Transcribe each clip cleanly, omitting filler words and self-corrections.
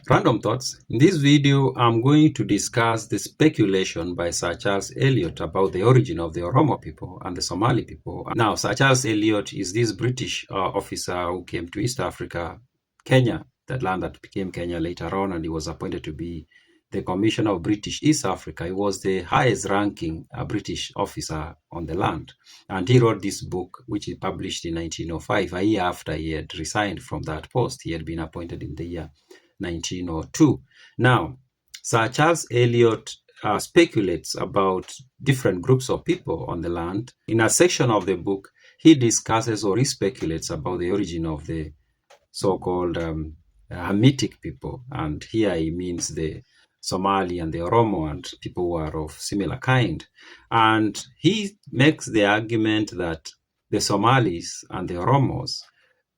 Random thoughts. In this video, I'm going to discuss the speculation by Sir Charles Elliot about the origin of the Oromo people and the Somali people. Now, Sir Charles Elliot is this British officer who came to East Africa, Kenya, that land that became Kenya later on, and he was appointed to be the Commissioner of British East Africa. He was the highest ranking British officer on the land. And he wrote this book, which he published in 1905, a year after he had resigned from that post. He had been appointed in the year 1902. Now, Sir Charles Elliot speculates about different groups of people on the land. In a section of the book, he discusses or he speculates about the origin of the so-called Hamitic people. And here he means the Somali and the Oromo and people who are of similar kind. And he makes the argument that the Somalis and the Oromos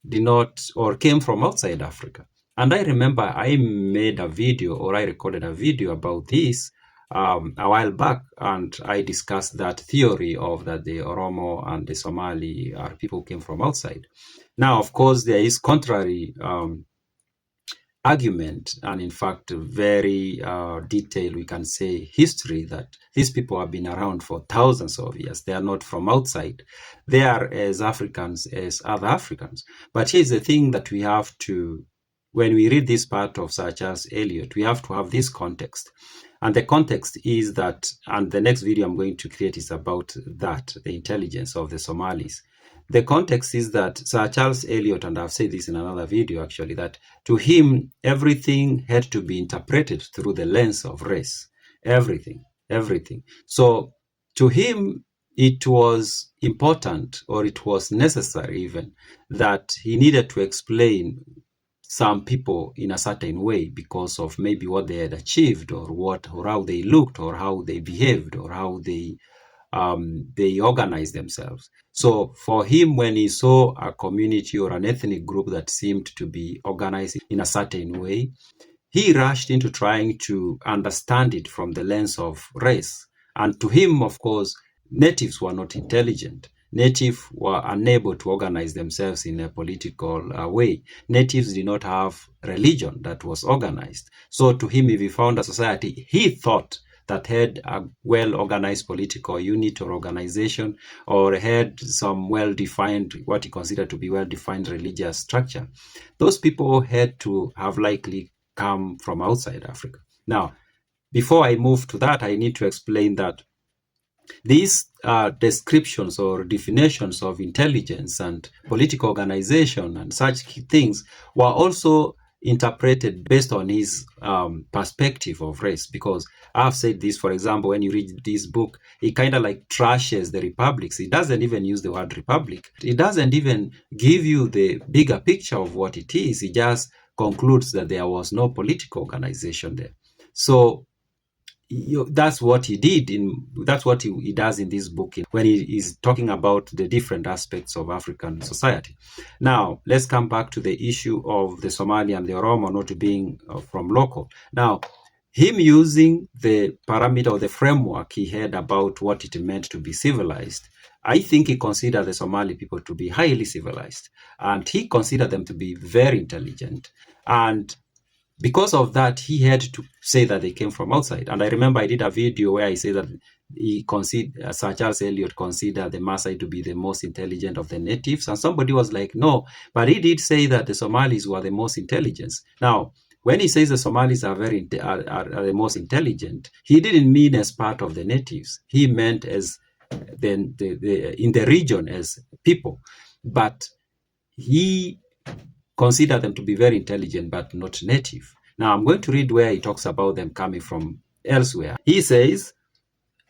did not or came from outside Africa. And I remember I made a video or I recorded a video about this a while back, and I discussed that theory of that the Oromo and the Somali are people who came from outside. Now, of course, there is contrary argument, and in fact, very detailed, we can say, history that these people have been around for thousands of years. They are not from outside. They are as Africans as other Africans. But here's the thing that we have to, when we read this part of Sir Charles Elliot, we have to have this context. And the context is that, and the next video I'm going to create is about that, the intelligence of the Somalis. The context is that Sir Charles Elliot, and I've said this in another video actually, that to him, everything had to be interpreted through the lens of race. Everything. So to him, it was important, or it was necessary even, that he needed to explain some people in a certain way because of maybe what they had achieved, or how they looked, or how they behaved, or how they organized themselves. So for him, when he saw a community or an ethnic group that seemed to be organized in a certain way, he rushed into trying to understand it from the lens of race. And to him, of course, natives were not intelligent. Natives were unable to organize themselves in a political way. Natives did not have religion that was organized. So to him, if he found a society he thought that had a well-organized political unit or organization, or had some well-defined, what he considered to be well-defined religious structure, those people had to have likely come from outside Africa. Now, before I move to that, I need to explain that these descriptions or definitions of intelligence and political organization and such things were also interpreted based on his perspective of race. Because I've said this, for example, when you read this book, he kind of like trashes the republics. He doesn't even use the word republic. He doesn't even give you the bigger picture of what it is. He just concludes that there was no political organization there. So that's what he did that's what he does in this book when he is talking about the different aspects of African society. Now, let's come back to the issue of the Somali and the Oromo not being from local. Now, him using the parameter or the framework he had about what it meant to be civilized, I think he considered the Somali people to be highly civilized, and he considered them to be very intelligent. And because of that, he had to say that they came from outside. And I remember I did a video where I say that Sir Charles Elliot considered the Maasai to be the most intelligent of the natives. And somebody was like, no, but he did say that the Somalis were the most intelligent. Now, when he says the Somalis are the most intelligent, he didn't mean as part of the natives. He meant as in the region as people. But he consider them to be very intelligent, but not native. Now, I'm going to read where he talks about them coming from elsewhere. He says,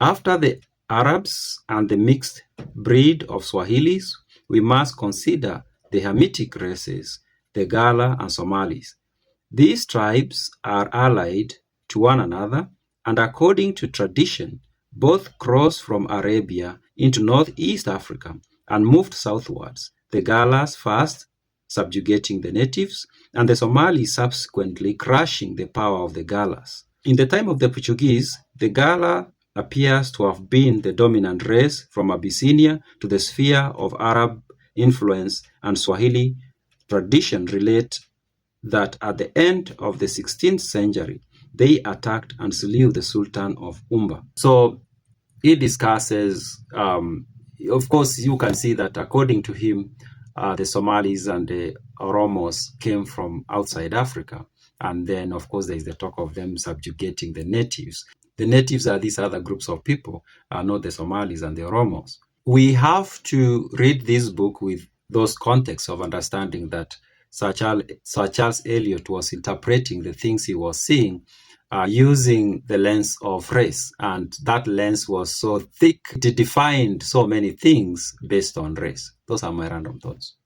after the Arabs and the mixed breed of Swahilis, we must consider the Hamitic races, the Gala and Somalis. These tribes are allied to one another, and according to tradition, both crossed from Arabia into northeast Africa and moved southwards. The Galas first subjugating the natives, and the Somalis subsequently crushing the power of the Galas. In the time of the Portuguese, the Gala appears to have been the dominant race from Abyssinia to the sphere of Arab influence, and Swahili tradition relate that at the end of the 16th century, they attacked and slew the Sultan of Umba. So he discusses, of course, you can see that according to him, the Somalis and the Oromos came from outside Africa. And then, of course, there is the talk of them subjugating the natives. The natives are these other groups of people, not the Somalis and the Oromos. We have to read this book with those contexts of understanding that Sir Charles Elliot was interpreting the things he was seeing using the lens of race. And that lens was so thick, it defined so many things based on race. Those are my random thoughts.